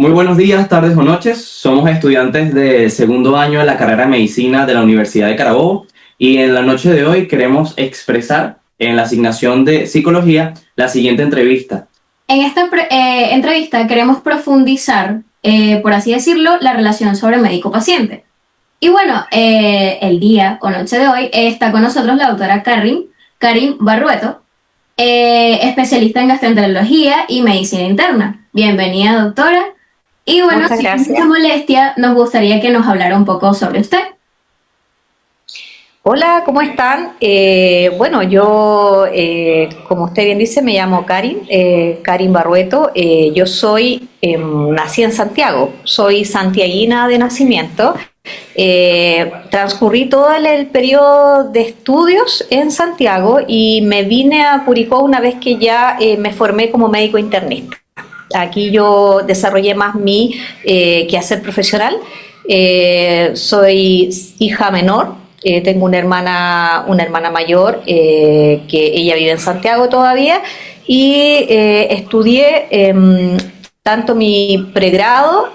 Muy buenos días, tardes o noches. Somos estudiantes de segundo año de la carrera de Medicina de la Universidad de Carabobo y en la noche de hoy queremos expresar en la asignación de Psicología la siguiente entrevista. En esta entrevista queremos profundizar, por así decirlo, la relación sobre médico-paciente. Y bueno, el día o noche de hoy está con nosotros la doctora Karin Barrueto, especialista en gastroenterología y medicina interna. Bienvenida, doctora. Y bueno, Muchas sin gracias. mucha molestia, nos gustaría que nos hablara un poco sobre usted. Hola, ¿cómo están? Bueno, yo, como usted bien dice, me llamo Karin Barrueto. Yo nací en Santiago, soy santiaguina de nacimiento. Transcurrí todo el periodo de estudios en Santiago y me vine a Curicó una vez que ya me formé como médico internista. Aquí yo desarrollé más mi quehacer profesional. Soy hija menor, tengo una hermana mayor que ella vive en Santiago todavía y estudié tanto mi pregrado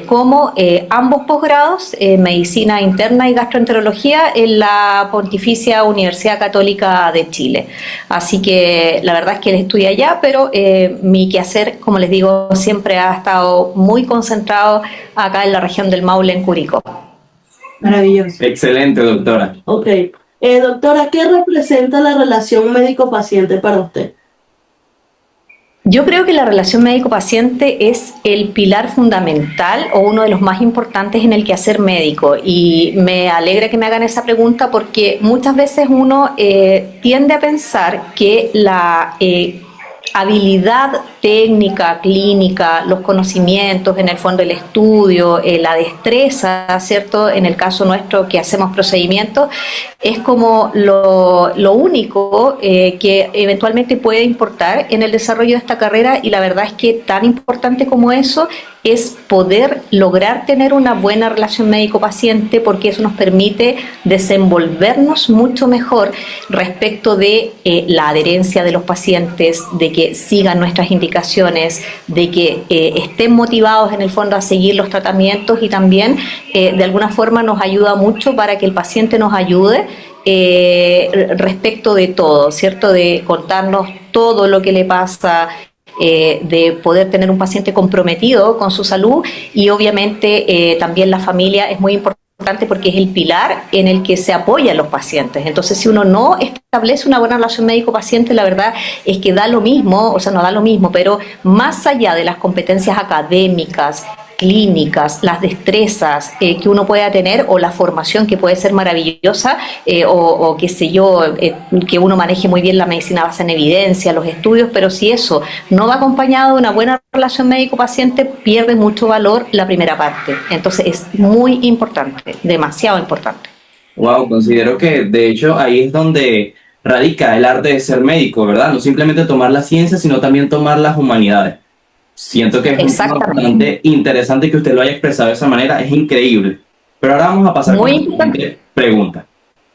como ambos posgrados, medicina interna y gastroenterología en la Pontificia Universidad Católica de Chile. Así que la verdad es que estudié allá, pero mi quehacer, como les digo, siempre ha estado muy concentrado acá en la región del Maule, en Curicó. Maravilloso. Excelente, doctora. Ok. Doctora, ¿qué representa la relación médico-paciente para usted? Yo creo que la relación médico-paciente es el pilar fundamental o uno de los más importantes en el quehacer médico, y me alegra que me hagan esa pregunta porque muchas veces uno tiende a pensar que la habilidad técnica, clínica, los conocimientos, en el fondo el estudio, la destreza, ¿cierto? En el caso nuestro que hacemos procedimientos, es como lo único que eventualmente puede importar en el desarrollo de esta carrera, y la verdad es que tan importante como eso es poder lograr tener una buena relación médico-paciente, porque eso nos permite desenvolvernos mucho mejor respecto de la adherencia de los pacientes, de que sigan nuestras indicaciones, de que estén motivados en el fondo a seguir los tratamientos, y también de alguna forma nos ayuda mucho para que el paciente nos ayude respecto de todo, ¿cierto? De contarnos todo lo que le pasa, de poder tener un paciente comprometido con su salud, y obviamente también la familia es muy importante porque es el pilar en el que se apoyan los pacientes. Entonces, si uno no establece una buena relación médico-paciente, la verdad es que da lo mismo, o sea, no da lo mismo, pero más allá de las competencias académicas, clínicas, las destrezas que uno pueda tener, o la formación que puede ser maravillosa, o qué sé yo, que uno maneje muy bien la medicina basada en evidencia, los estudios, pero si eso no va acompañado de una buena relación médico-paciente, pierde mucho valor la primera parte. Entonces es muy importante, demasiado importante. Wow, considero que de hecho ahí es donde radica el arte de ser médico, ¿verdad? No simplemente tomar la ciencia, sino también tomar las humanidades. Siento que es un tema Exactamente. bastante interesante que usted lo haya expresado de esa manera, es increíble. Pero ahora vamos a pasar con Muy la importante. siguiente pregunta.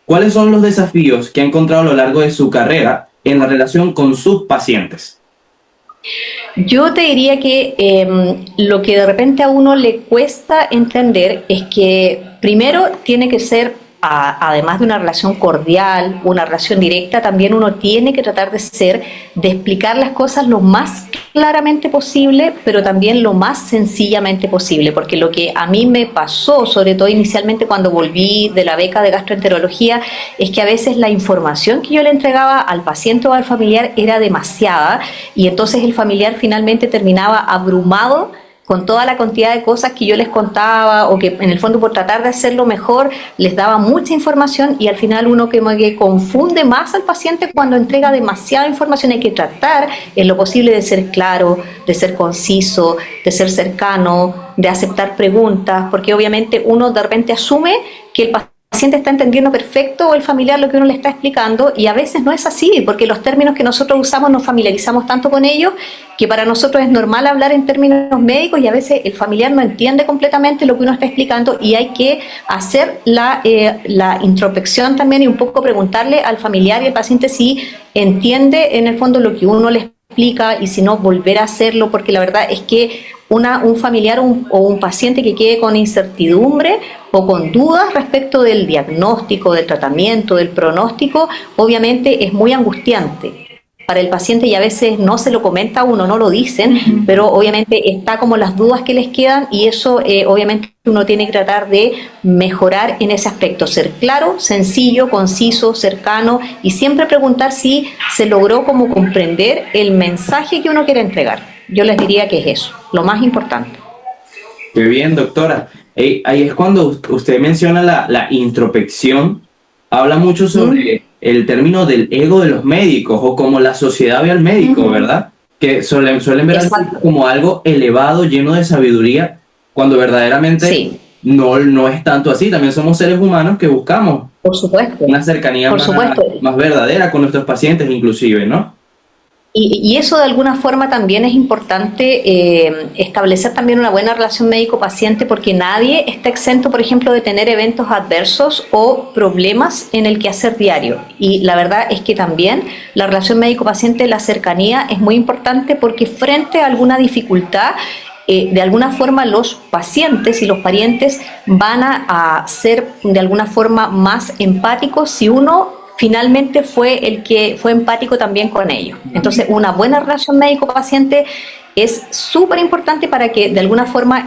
¿Cuáles son los desafíos que ha encontrado a lo largo de su carrera en la relación con sus pacientes? Yo te diría que lo que de repente a uno le cuesta entender es que primero tiene que ser, además de una relación cordial, una relación directa, también uno tiene que tratar de explicar las cosas lo más claramente posible, pero también lo más sencillamente posible, porque lo que a mí me pasó, sobre todo inicialmente cuando volví de la beca de gastroenterología, es que a veces la información que yo le entregaba al paciente o al familiar era demasiada, y entonces el familiar finalmente terminaba abrumado con toda la cantidad de cosas que yo les contaba, o que en el fondo por tratar de hacerlo mejor les daba mucha información, y al final uno que confunde más al paciente cuando entrega demasiada información. Hay que tratar en lo posible de ser claro, de ser conciso, de ser cercano, de aceptar preguntas, porque obviamente uno de repente asume que el paciente está entendiendo perfecto, o el familiar, lo que uno le está explicando, y a veces no es así, porque los términos que nosotros usamos nos familiarizamos tanto con ellos que para nosotros es normal hablar en términos médicos, y a veces el familiar no entiende completamente lo que uno está explicando, y hay que hacer la introspección también, y un poco preguntarle al familiar y al paciente si entiende en el fondo lo que uno le explica, y si no, volver a hacerlo, porque la verdad es que un familiar o un paciente que quede con incertidumbre o con dudas respecto del diagnóstico, del tratamiento, del pronóstico, obviamente es muy angustiante para el paciente, y a veces no se lo comenta a uno, no lo dicen, pero obviamente está como las dudas que les quedan, y eso obviamente uno tiene que tratar de mejorar en ese aspecto, ser claro, sencillo, conciso, cercano, y siempre preguntar si se logró como comprender el mensaje que uno quiere entregar. Yo les diría que es eso, lo más importante. Qué bien, doctora. Ahí es cuando usted menciona la introspección, habla mucho sobre el término del ego de los médicos, o como la sociedad ve al médico, ¿verdad? Que suelen ver al médico como algo elevado, lleno de sabiduría, cuando verdaderamente no es tanto así. También somos seres humanos que buscamos, por supuesto, una cercanía más verdadera con nuestros pacientes inclusive, ¿no? Y eso de alguna forma también es importante, establecer también una buena relación médico-paciente, porque nadie está exento, por ejemplo, de tener eventos adversos o problemas en el quehacer diario. Y la verdad es que también la relación médico-paciente, la cercanía es muy importante, porque frente a alguna dificultad, de alguna forma los pacientes y los parientes van a ser de alguna forma más empáticos si uno finalmente fue el que fue empático también con ellos. Entonces, una buena relación médico-paciente es súper importante para que de alguna forma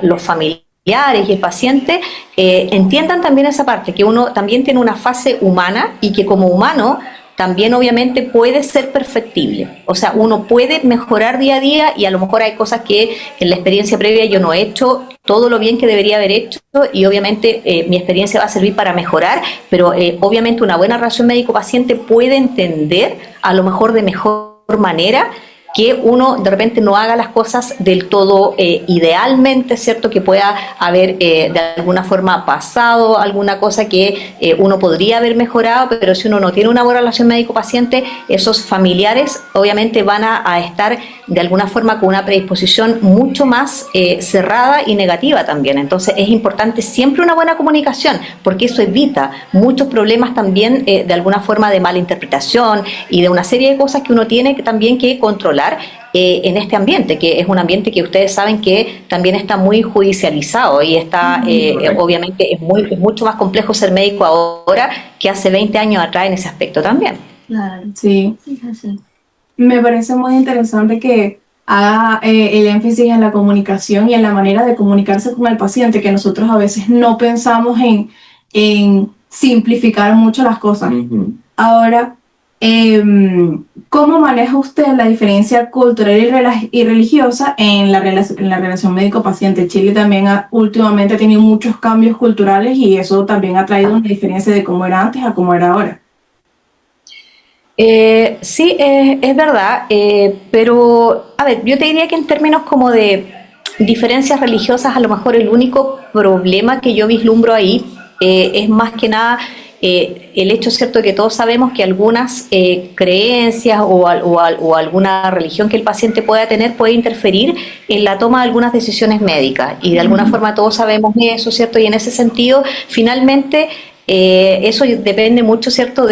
los familiares y el paciente entiendan también esa parte, que uno también tiene una fase humana, y que como humano también obviamente puede ser perfectible. O sea, uno puede mejorar día a día, y a lo mejor hay cosas que en la experiencia previa yo no he hecho todo lo bien que debería haber hecho, y obviamente mi experiencia va a servir para mejorar, pero obviamente una buena relación médico-paciente puede entender a lo mejor de mejor manera que uno de repente no haga las cosas del todo idealmente, ¿cierto? Que pueda haber de alguna forma pasado alguna cosa que uno podría haber mejorado, pero si uno no tiene una buena relación médico-paciente, esos familiares obviamente van a estar de alguna forma con una predisposición mucho más cerrada y negativa también. Entonces es importante siempre una buena comunicación, porque eso evita muchos problemas también de alguna forma de mala interpretación y de una serie de cosas que uno tiene también que controlar en este ambiente, que es un ambiente que ustedes saben que también está muy judicializado, y está obviamente es mucho más complejo ser médico ahora que hace 20 años atrás en ese aspecto también. Claro, sí. Me parece muy interesante que haga el énfasis en la comunicación y en la manera de comunicarse con el paciente, que nosotros a veces no pensamos en simplificar mucho las cosas. Ahora, ¿cómo maneja usted la diferencia cultural y religiosa en la relación médico-paciente? Chile también últimamente ha tenido muchos cambios culturales, y eso también ha traído una diferencia de cómo era antes a cómo era ahora. Sí, es verdad, pero a ver, yo te diría que en términos como de diferencias religiosas, a lo mejor el único problema que yo vislumbro ahí es más que nada el hecho, cierto, que todos sabemos que algunas creencias o alguna religión que el paciente pueda tener puede interferir en la toma de algunas decisiones médicas, y de alguna forma todos sabemos eso, cierto, y en ese sentido finalmente eso depende mucho, cierto,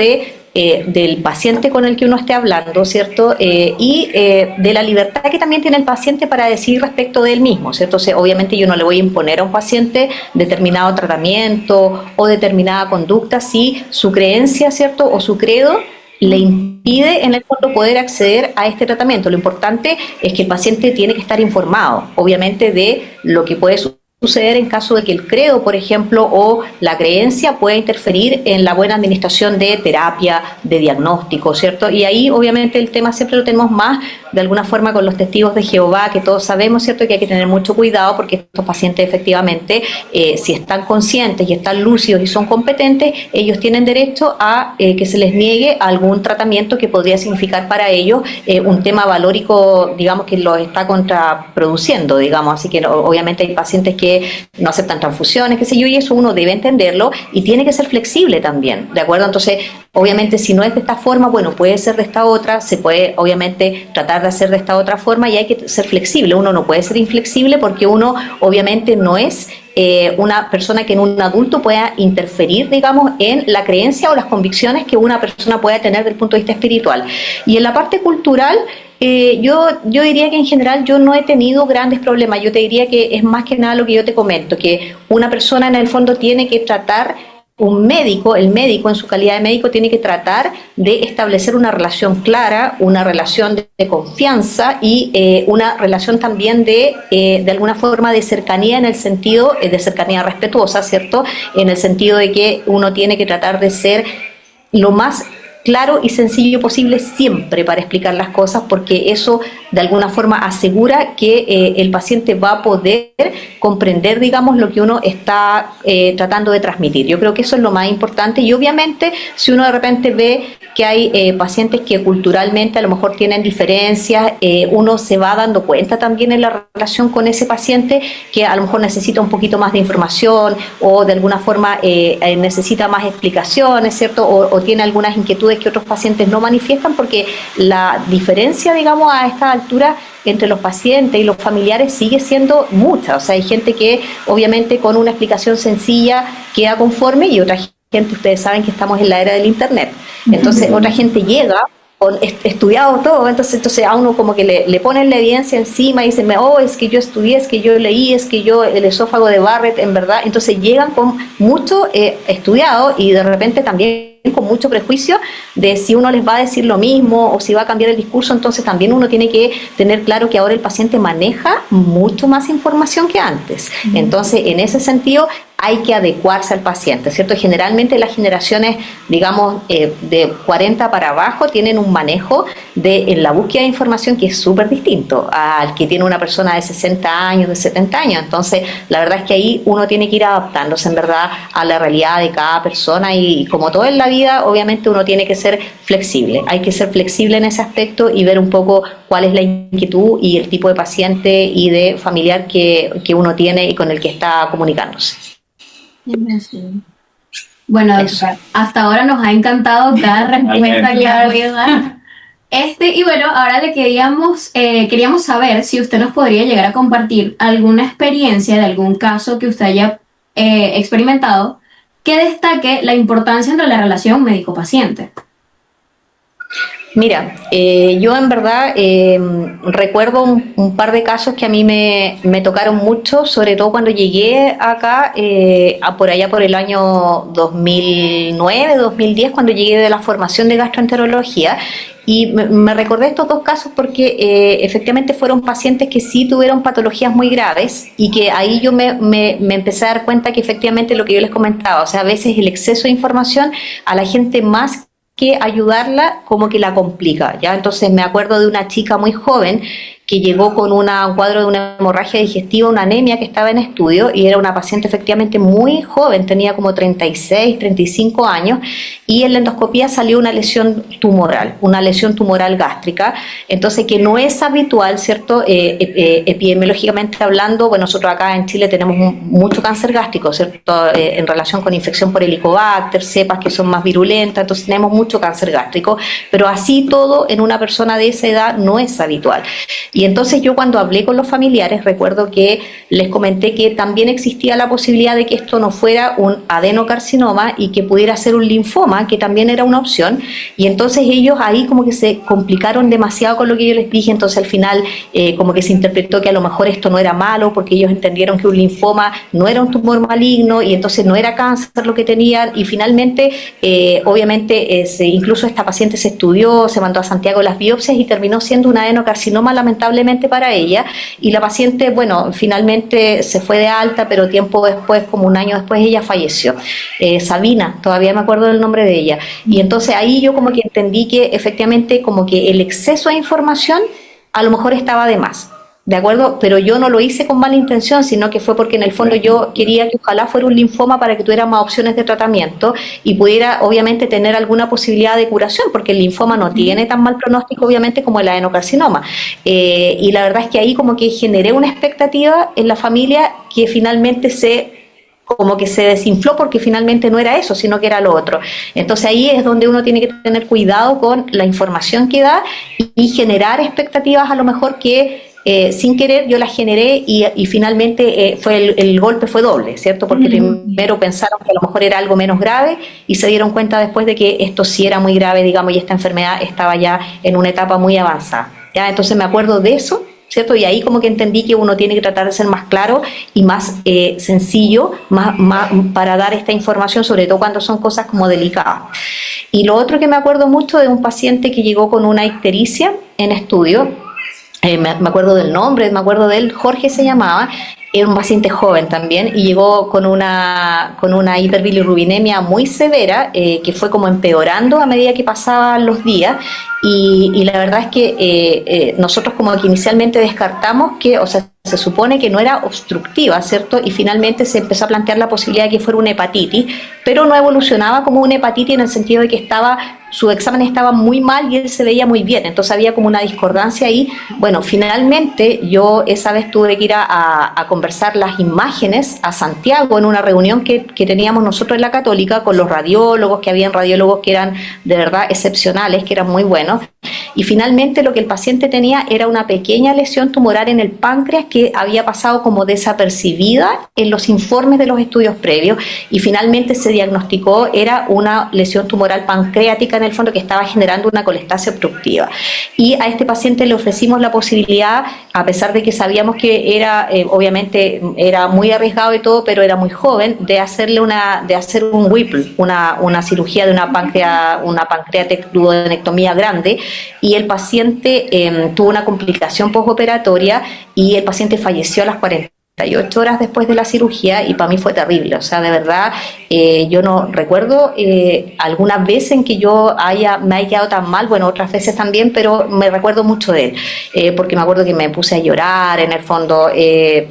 del paciente con el que uno esté hablando, ¿cierto? Y de la libertad que también tiene el paciente para decidir respecto de él mismo, ¿cierto? O sea, obviamente yo no le voy a imponer a un paciente determinado tratamiento o determinada conducta si su creencia, ¿cierto? O su credo le impide en el fondo poder acceder a este tratamiento. Lo importante es que el paciente tiene que estar informado, obviamente, de lo que puede suceder en caso de que el credo, por ejemplo, o la creencia pueda interferir en la buena administración de terapia, de diagnóstico, ¿cierto? Y ahí, obviamente, el tema siempre lo tenemos más, de alguna forma, con los testigos de Jehová, que todos sabemos, ¿cierto?, que hay que tener mucho cuidado, porque estos pacientes, efectivamente, si están conscientes y están lúcidos y son competentes, ellos tienen derecho a que se les niegue algún tratamiento que podría significar para ellos un tema valórico, digamos, que los está contraproduciendo, digamos. Así que, obviamente, hay pacientes que no aceptan transfusiones, qué sé yo, y eso uno debe entenderlo y tiene que ser flexible también, ¿de acuerdo? Entonces, obviamente, si no es de esta forma, bueno, puede ser de esta otra, se puede, obviamente, tratar de hacer de esta otra forma, y hay que ser flexible. Uno no puede ser inflexible porque uno, obviamente, no es una persona que en un adulto pueda interferir, digamos, en la creencia o las convicciones que una persona pueda tener desde el punto de vista espiritual. Y en la parte cultural, Yo diría que en general yo no he tenido grandes problemas. Yo te diría que es más que nada lo que yo te comento, que una persona en el fondo tiene que tratar, el médico en su calidad de médico tiene que tratar de establecer una relación clara, una relación de confianza y una relación también de alguna forma de cercanía, en el sentido de cercanía respetuosa, ¿cierto? En el sentido de que uno tiene que tratar de ser lo más claro y sencillo posible siempre para explicar las cosas, porque eso de alguna forma asegura que el paciente va a poder comprender, digamos, lo que uno está tratando de transmitir. Yo creo que eso es lo más importante, y obviamente si uno de repente ve que hay pacientes que culturalmente a lo mejor tienen diferencias, uno se va dando cuenta también en la relación con ese paciente que a lo mejor necesita un poquito más de información o de alguna forma necesita más explicaciones, ¿cierto? O tiene algunas inquietudes que otros pacientes no manifiestan, porque la diferencia, digamos, a esta altura entre los pacientes y los familiares sigue siendo mucha. O sea, hay gente que obviamente con una explicación sencilla queda conforme, y otra gente, ustedes saben que estamos en la era del internet, entonces otra gente llega con estudiado todo, entonces a uno como que le ponen la evidencia encima y dicen, oh, es que yo estudié, es que yo leí, es que yo el esófago de Barrett, en verdad. Entonces llegan con mucho estudiado y de repente también con mucho prejuicio de si uno les va a decir lo mismo o si va a cambiar el discurso. Entonces también uno tiene que tener claro que ahora el paciente maneja mucho más información que antes. Entonces, en ese sentido, hay que adecuarse al paciente, ¿cierto? Generalmente las generaciones, digamos, de 40 para abajo tienen un manejo en la búsqueda de información que es súper distinto al que tiene una persona de 60 años, de 70 años. Entonces, la verdad es que ahí uno tiene que ir adaptándose, en verdad, a la realidad de cada persona, y como todo en la vida, obviamente uno tiene que ser flexible. Hay que ser flexible en ese aspecto y ver un poco cuál es la inquietud y el tipo de paciente y de familiar que uno tiene y con el que está comunicándose. Bueno, doctora, hasta ahora nos ha encantado cada respuesta que ha podido dar. Y bueno, ahora queríamos saber si usted nos podría llegar a compartir alguna experiencia de algún caso que usted haya experimentado que destaque la importancia entre la relación médico-paciente. Mira, yo en verdad recuerdo un par de casos que a mí me tocaron mucho, sobre todo cuando llegué acá, por allá por el año 2009, 2010, cuando llegué de la formación de gastroenterología. Y me recordé estos dos casos porque efectivamente fueron pacientes que sí tuvieron patologías muy graves, y que ahí yo me empecé a dar cuenta que efectivamente lo que yo les comentaba, o sea, a veces el exceso de información a la gente más que ayudarla como que la complica, ¿ya? Entonces me acuerdo de una chica muy joven que llegó con un cuadro de una hemorragia digestiva, una anemia que estaba en estudio, y era una paciente efectivamente muy joven, tenía como 36, 35 años, y en la endoscopía salió una lesión tumoral gástrica, entonces que no es habitual, ¿cierto? Epidemiológicamente hablando, bueno, nosotros acá en Chile tenemos mucho cáncer gástrico, ¿cierto? En relación con infección por Helicobacter, cepas que son más virulentas, entonces tenemos mucho cáncer gástrico, pero así todo en una persona de esa edad no es habitual. Y entonces yo, cuando hablé con los familiares, recuerdo que les comenté que también existía la posibilidad de que esto no fuera un adenocarcinoma y que pudiera ser un linfoma, que también era una opción. Y entonces ellos ahí como que se complicaron demasiado con lo que yo les dije. Entonces al final como que se interpretó que a lo mejor esto no era malo, porque ellos entendieron que un linfoma no era un tumor maligno y entonces no era cáncer lo que tenían. Y finalmente obviamente incluso esta paciente se estudió, se mandó a Santiago las biopsias y terminó siendo un adenocarcinoma, lamentablemente para ella, y la paciente, bueno, finalmente se fue de alta, pero tiempo después, como un año después, ella falleció. Sabina, todavía me acuerdo del nombre de ella. Y entonces ahí yo como que entendí que efectivamente como que el exceso de información a lo mejor estaba de más. ¿De acuerdo? Pero yo no lo hice con mala intención, sino que fue porque en el fondo yo quería que ojalá fuera un linfoma para que tuviera más opciones de tratamiento y pudiera obviamente tener alguna posibilidad de curación, porque el linfoma no tiene tan mal pronóstico obviamente como el adenocarcinoma. Y la verdad es que ahí como que generé una expectativa en la familia que finalmente como que se desinfló, porque finalmente no era eso, sino que era lo otro. Entonces ahí es donde uno tiene que tener cuidado con la información que da y generar expectativas a lo mejor que sin querer yo las generé, y finalmente el golpe fue doble, ¿cierto? Porque primero pensaron que a lo mejor era algo menos grave y se dieron cuenta después de que esto sí era muy grave, digamos, y esta enfermedad estaba ya en una etapa muy avanzada. ¿ya? Entonces me acuerdo de eso, ¿cierto? Y ahí como que entendí que uno tiene que tratar de ser más claro y más sencillo más para dar esta información, sobre todo cuando son cosas como delicadas. Y lo otro que me acuerdo mucho de un paciente que llegó con una ictericia en estudio, me acuerdo del nombre, me acuerdo de él, Jorge se llamaba, era un paciente joven también y llegó con una hiperbilirrubinemia muy severa que fue como empeorando a medida que pasaban los días y la verdad es que nosotros como que inicialmente descartamos que, o sea, se supone que no era obstructiva, ¿cierto? Y finalmente se empezó a plantear la posibilidad de que fuera una hepatitis, pero no evolucionaba como una hepatitis en el sentido de que su examen estaba muy mal y él se veía muy bien, entonces había como una discordancia ahí. Bueno, finalmente yo esa vez tuve que ir a conversar las imágenes a Santiago en una reunión que teníamos nosotros en la Católica con los radiólogos, que habían radiólogos que eran de verdad excepcionales, que eran muy buenos, y finalmente lo que el paciente tenía era una pequeña lesión tumoral en el páncreas que había pasado como desapercibida en los informes de los estudios previos y finalmente se diagnosticó, era una lesión tumoral pancreática en el fondo que estaba generando una colestasia obstructiva. Y a este paciente le ofrecimos la posibilidad, a pesar de que sabíamos que era, obviamente era muy arriesgado y todo, pero era muy joven, de hacer un Whipple, una cirugía de una pancreatectomía grande, y el paciente tuvo una complicación postoperatoria y el paciente falleció a las 48 horas después de la cirugía y para mí fue terrible, o sea, de verdad, yo no recuerdo algunas veces en que me haya quedado tan mal, bueno, otras veces también, pero me recuerdo mucho de él, porque me acuerdo que me puse a llorar, en el fondo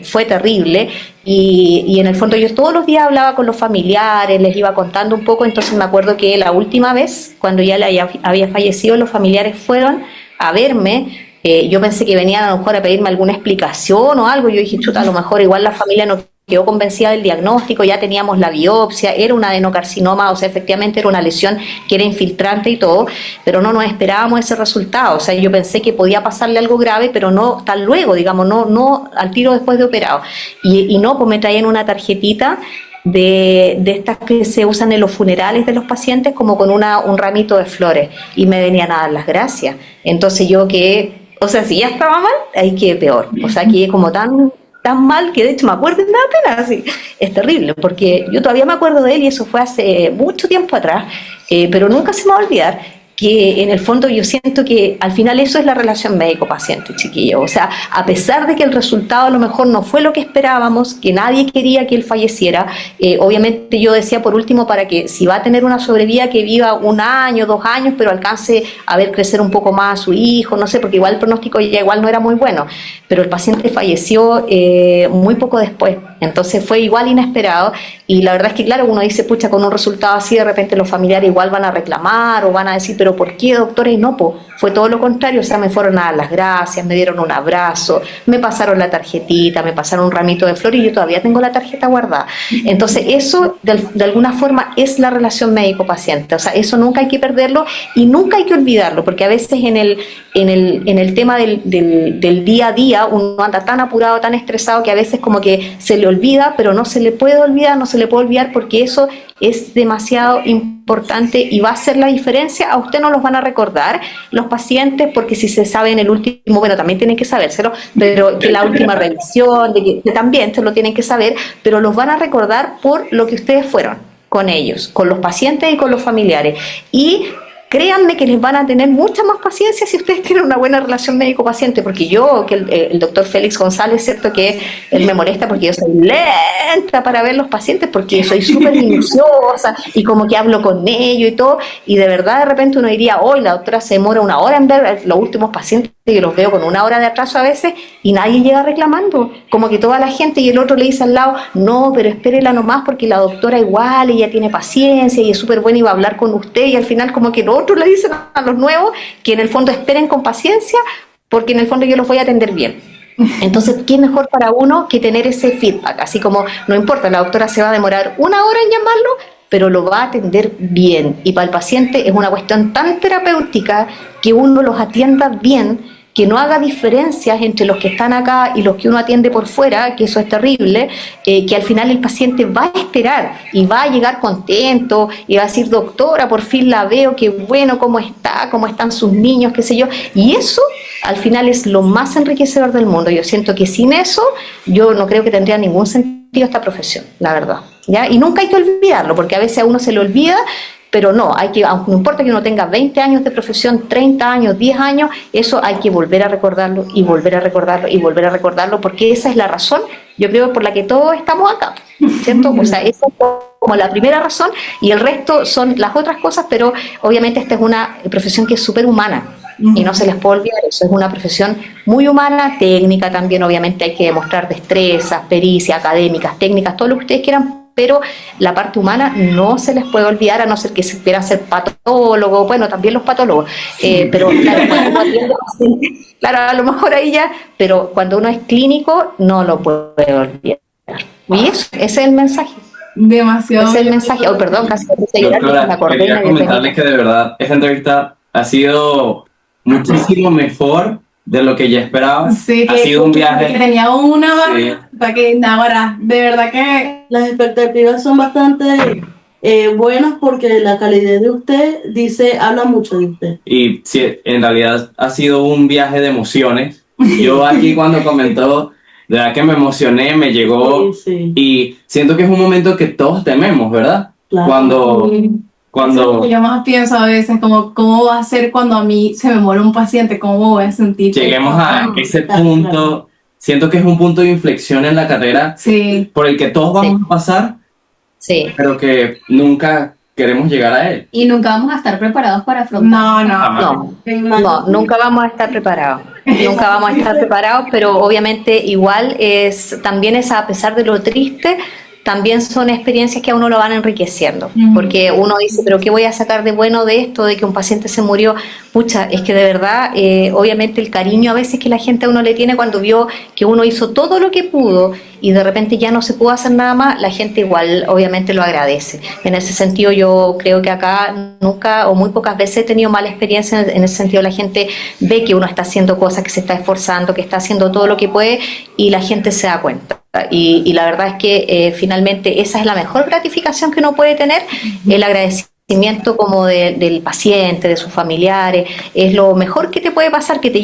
fue terrible. Y en el fondo yo todos los días hablaba con los familiares, les iba contando un poco, entonces me acuerdo que la última vez, cuando ya había fallecido, los familiares fueron a verme. Yo pensé que venían a lo mejor a pedirme alguna explicación o algo, yo dije, chuta, a lo mejor igual la familia no quedó convencida del diagnóstico, ya teníamos la biopsia, era un adenocarcinoma, o sea, efectivamente era una lesión que era infiltrante y todo, pero no nos esperábamos ese resultado, o sea, yo pensé que podía pasarle algo grave, pero no tan luego, digamos, no al tiro después de operado, y no, pues me traían una tarjetita de estas que se usan en los funerales de los pacientes como con un ramito de flores, y me venían a dar las gracias, entonces yo quedé, o sea, si ya estaba mal, ahí quedé peor, o sea, quedé como tan mal que de hecho me acuerdo y me da pena, así. Es terrible, porque yo todavía me acuerdo de él y eso fue hace mucho tiempo atrás, pero nunca se me va a olvidar que en el fondo yo siento que al final eso es la relación médico-paciente, chiquillo. O sea, a pesar de que el resultado a lo mejor no fue lo que esperábamos, que nadie quería que él falleciera, obviamente yo decía por último para que si va a tener una sobrevida que viva 1 año, 2 años, pero alcance a ver crecer un poco más a su hijo, no sé, porque igual el pronóstico ya igual no era muy bueno, pero el paciente falleció muy poco después, entonces fue igual inesperado y la verdad es que claro, uno dice, pucha, con un resultado así de repente los familiares igual van a reclamar o van a decir, pero ¿por qué, doctora? Y no, fue todo lo contrario, o sea, me fueron a dar las gracias, me dieron un abrazo, me pasaron la tarjetita, me pasaron un ramito de flores y yo todavía tengo la tarjeta guardada. Entonces eso de alguna forma es la relación médico-paciente, o sea, eso nunca hay que perderlo y nunca hay que olvidarlo, porque a veces en el tema del día a día uno anda tan apurado, tan estresado que a veces como que se le olvida, pero no se le puede olvidar porque eso es demasiado importante y va a hacer la diferencia. A usted no los van a recordar los pacientes porque si se sabe en el último, bueno, también tienen que sabérselo, pero que la última revisión, que también se lo tienen que saber, pero los van a recordar por lo que ustedes fueron con ellos, con los pacientes y con los familiares. Y créanme que les van a tener mucha más paciencia si ustedes tienen una buena relación médico-paciente, porque yo, que el doctor Félix González, cierto que él me molesta porque yo soy lenta para ver los pacientes, porque soy súper minuciosa y como que hablo con ellos y todo, y de verdad de repente uno diría, hoy la doctora se demora 1 hora en ver los últimos pacientes, que los veo con 1 hora de atraso a veces, y nadie llega reclamando, como que toda la gente, y el otro le dice al lado, no, pero espérela nomás porque la doctora igual, ella tiene paciencia y es súper buena y va a hablar con usted, y al final como que los otros le dicen a los nuevos que en el fondo esperen con paciencia porque en el fondo yo los voy a atender bien. Entonces, ¿qué mejor para uno que tener ese feedback? Así como, no importa, la doctora se va a demorar 1 hora en llamarlo, pero lo va a atender bien, y para el paciente es una cuestión tan terapéutica que uno los atienda bien, que no haga diferencias entre los que están acá y los que uno atiende por fuera, que eso es terrible, que al final el paciente va a esperar y va a llegar contento y va a decir, doctora, por fin la veo, qué bueno, cómo está, cómo están sus niños, qué sé yo, y eso al final es lo más enriquecedor del mundo. Yo siento que sin eso, yo no creo que tendría ningún sentido esta profesión, la verdad, ¿ya? Y nunca hay que olvidarlo, porque a veces a uno se le olvida, pero no, hay que, aunque no importa que uno tenga 20 años de profesión, 30 años, 10 años, eso hay que volver a recordarlo y volver a recordarlo y volver a recordarlo, porque esa es la razón, yo creo, por la que todos estamos acá, ¿cierto? O sea, esa es como la primera razón, y el resto son las otras cosas, pero obviamente esta es una profesión que es súper humana. Y no se les puede olvidar, eso es una profesión muy humana, técnica también, obviamente hay que demostrar destrezas, pericias académicas, técnicas, todo lo que ustedes quieran, pero la parte humana no se les puede olvidar, a no ser que se quieran ser patólogos, bueno, también los patólogos, pero claro, cuando uno atiende a pacientes, claro, a lo mejor ahí ya, pero cuando uno es clínico no lo puede olvidar. Y eso, ese es el mensaje. Demasiado. Ese es el mensaje. Oh, perdón, casi Doctora, quería comentarle que de verdad esta entrevista ha sido muchísimo mejor de lo que ya esperaba. Sí, ha sido un viaje. Que tenía una Sí. para que ahora, de verdad que Las expectativas son bastante buenas porque la calidad de usted habla mucho de usted. Y sí, en realidad ha sido un viaje de emociones. Yo aquí cuando comentó, de verdad que me emocioné, me llegó, Sí. y siento que es un momento que todos tememos, ¿verdad? Claro. Cuando eso es lo que yo más pienso a veces, como cómo va a ser cuando a mí se me muere un paciente, cómo me voy a sentir. lleguemos a ese Claro, punto, claro. siento que es un punto de inflexión en la carrera Sí, por el que todos vamos a pasar, Sí. pero que nunca queremos llegar a él. Y nunca vamos a estar preparados para afrontar. no. No, nunca vamos a estar preparados. Nunca vamos a estar preparados, pero obviamente igual también es a pesar de lo triste, también son experiencias que a uno lo van enriqueciendo, porque uno dice, pero ¿qué voy a sacar de bueno de esto, de que un paciente se murió? Pucha, es que de verdad, obviamente el cariño a veces que la gente a uno le tiene cuando vio que uno hizo todo lo que pudo y de repente ya no se pudo hacer nada más, la gente igual obviamente lo agradece. En ese sentido yo creo que acá nunca o muy pocas veces he tenido mala experiencia, en ese sentido la gente ve que uno está haciendo cosas, que se está esforzando, que está haciendo todo lo que puede y la gente se da cuenta. Y la verdad es que finalmente esa es la mejor gratificación que uno puede tener, el agradecimiento como del paciente, de sus familiares, es lo mejor que te puede pasar, que te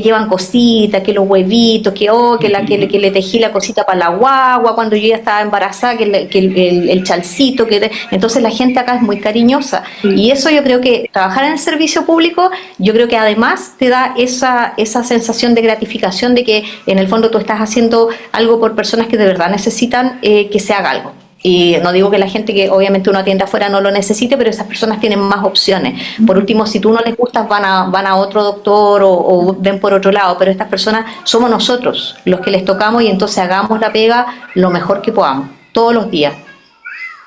llevan cositas, que los huevitos, que le tejí la cosita para la guagua cuando yo ya estaba embarazada, el chalcito, entonces la gente acá es muy cariñosa, y eso yo creo que trabajar en el servicio público, yo creo que además te da esa sensación de gratificación de que en el fondo tú estás haciendo algo por personas que de verdad necesitan que se haga algo. Y no digo que la gente que obviamente uno atiende afuera no lo necesite, pero esas personas tienen más opciones. Por último, si tú no les gustas, van a otro doctor o ven por otro lado, pero estas personas somos nosotros los que les tocamos y entonces hagamos la pega lo mejor que podamos, todos los días.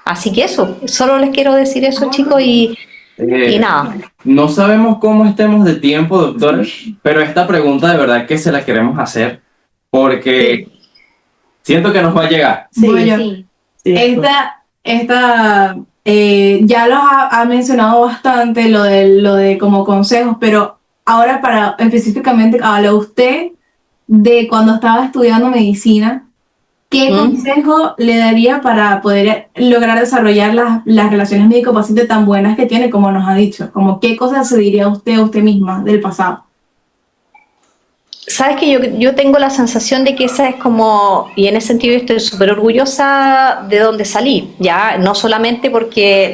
Así que eso, solo les quiero decir eso, chicos, y nada. No sabemos cómo estemos de tiempo, doctor, pero esta pregunta de verdad que se la queremos hacer porque siento que nos va a llegar. Sí, Voy yo. Sí. sí. Ya los ha mencionado bastante lo de como consejos, pero ahora para específicamente habla usted de cuando estaba estudiando medicina, ¿qué consejo le daría para poder lograr desarrollar las relaciones médico-paciente tan buenas que tiene, como nos ha dicho? Como, ¿qué cosas se diría usted a usted misma del pasado? Sabes que yo tengo la sensación de que esa es como, y en ese sentido estoy súper orgullosa de donde salí, ya no solamente porque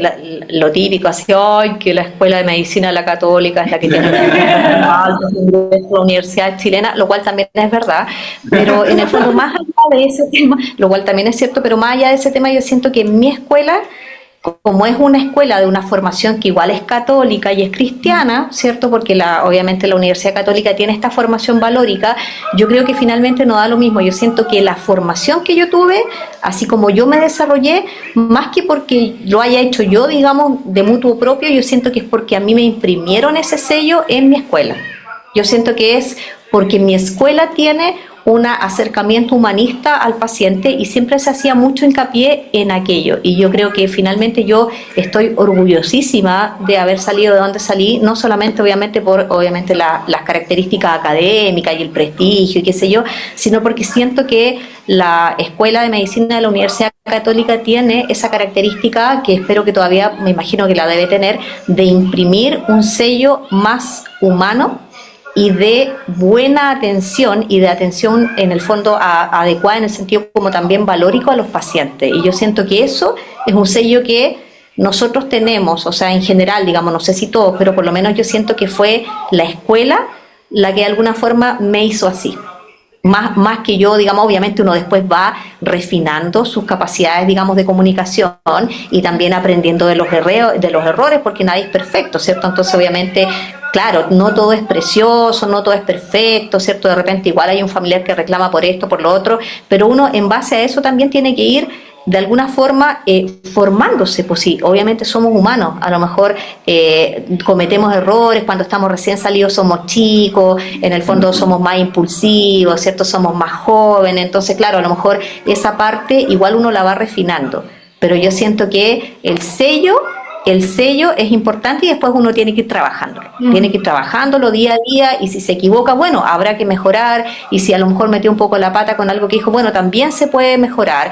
lo típico, así hoy que la Escuela de Medicina de la Católica es la que tiene la universidad chilena, lo cual también es verdad, pero en el fondo más allá de ese tema, lo cual también es cierto, pero más allá de ese tema yo siento que en mi escuela, como es una escuela de una formación que igual es católica y es cristiana, ¿cierto? Porque obviamente la Universidad Católica tiene esta formación valórica, yo creo que finalmente no da lo mismo. Yo siento que la formación que yo tuve, así como yo me desarrollé, más que porque lo haya hecho yo, digamos, de mutuo propio, yo siento que es porque a mí me imprimieron ese sello en mi escuela. Yo siento que es porque mi escuela tiene un acercamiento humanista al paciente y siempre se hacía mucho hincapié en aquello. Y yo creo que finalmente yo estoy orgullosísima de haber salido de donde salí, no solamente obviamente por las características académicas y el prestigio y qué sé yo, sino porque siento que la Escuela de Medicina de la Universidad Católica tiene esa característica que espero que todavía, me imagino que la debe tener, de imprimir un sello más humano y de buena atención y de atención en el fondo adecuada en el sentido como también valórico a los pacientes. Y yo siento que eso es un sello que nosotros tenemos, o sea, en general, digamos, no sé si todos, pero por lo menos yo siento que fue la escuela la que de alguna forma me hizo así. Más que yo, digamos, obviamente uno después va refinando sus capacidades, digamos, de comunicación y también aprendiendo de los errores, porque nadie es perfecto, ¿cierto? Entonces, obviamente, claro, no todo es precioso, no todo es perfecto, ¿cierto? De repente igual hay un familiar que reclama por esto, por lo otro, pero uno en base a eso también tiene que ir de alguna forma formándose, pues sí, obviamente somos humanos, a lo mejor cometemos errores, cuando estamos recién salidos somos chicos, en el fondo somos más impulsivos, ¿cierto? Somos más jóvenes, entonces claro, a lo mejor esa parte igual uno la va refinando, pero yo siento que el sello es importante y después uno tiene que ir trabajándolo. Tiene que ir trabajándolo día a día y si se equivoca, bueno, habrá que mejorar y si a lo mejor metió un poco la pata con algo que dijo, bueno, también se puede mejorar.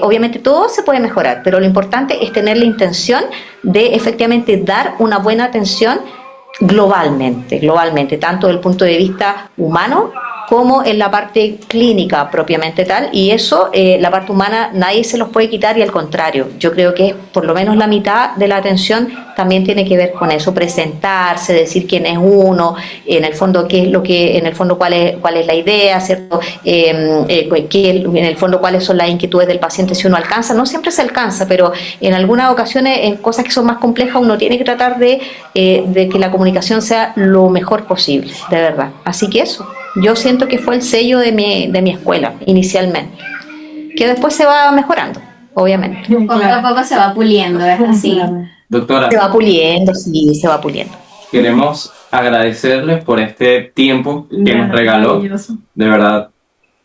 Obviamente todo se puede mejorar, pero lo importante es tener la intención de efectivamente dar una buena atención globalmente, tanto desde el punto de vista humano como en la parte clínica propiamente tal, y eso, la parte humana, nadie se los puede quitar y al contrario, yo creo que por lo menos la mitad de la atención también tiene que ver con eso, presentarse, decir quién es uno, en el fondo qué es lo que, en el fondo cuál es la idea, ¿cierto? En el fondo cuáles son las inquietudes del paciente si uno alcanza, no siempre se alcanza, pero en algunas ocasiones, en cosas que son más complejas, uno tiene que tratar de que la comunicación sea lo mejor posible, de verdad. Así que eso. Yo siento que fue el sello de mi escuela inicialmente, que después se va mejorando, obviamente. Poco a poco se va puliendo, es así. Doctora, Se va puliendo, sí, se va puliendo. queremos agradecerles por este tiempo que nos regaló. Maravilloso. De verdad,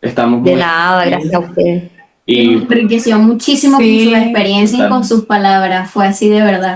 estamos muy... De nada, gracias a ustedes. Y Enriqueció muchísimo Sí, con su experiencia y con sus palabras, fue así de verdad.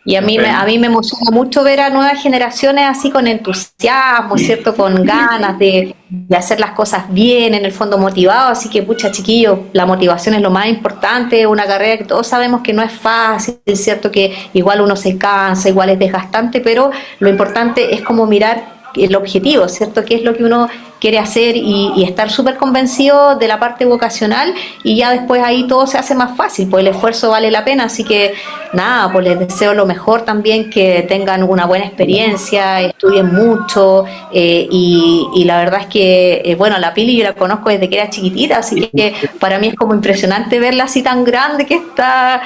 Y a mí me emociona mucho ver a nuevas generaciones así con entusiasmo, ¿cierto? Con ganas de hacer las cosas bien, en el fondo motivados. Así que, pucha, chiquillos, la motivación es lo más importante. Una carrera que todos sabemos que no es fácil, es cierto que igual uno se cansa, igual es desgastante, pero lo importante es como mirar el objetivo, ¿cierto? ¿Qué es lo que uno quiere hacer y estar súper convencido de la parte vocacional y ya después ahí todo se hace más fácil, pues el esfuerzo vale la pena, así que nada, pues les deseo lo mejor también, que tengan una buena experiencia, estudien mucho y la verdad es que, bueno, la Pili yo la conozco desde que era chiquitita, así que para mí es como impresionante verla así tan grande que está,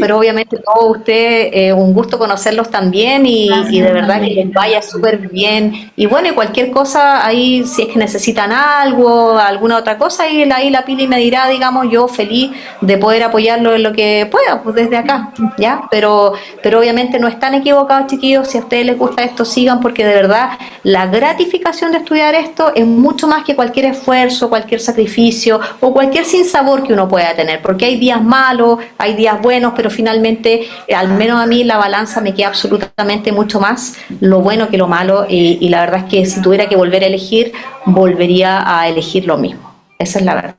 pero obviamente todos ustedes, un gusto conocerlos también y de verdad que les vaya súper bien y bueno, y cualquier cosa ahí, si es que necesitan algo, alguna otra cosa, y ahí la Pili me dirá, digamos, yo feliz de poder apoyarlo en lo que pueda, pues desde acá, ¿ya? Pero obviamente no están equivocados, chiquillos, si a ustedes les gusta esto, sigan, porque de verdad la gratificación de estudiar esto es mucho más que cualquier esfuerzo, cualquier sacrificio o cualquier sinsabor que uno pueda tener, porque hay días malos, hay días buenos, pero finalmente, al menos a mí, la balanza me queda absolutamente mucho más lo bueno que lo malo, y la verdad es que si tuviera que volver a elegir, volvería a elegir lo mismo. Esa es la verdad.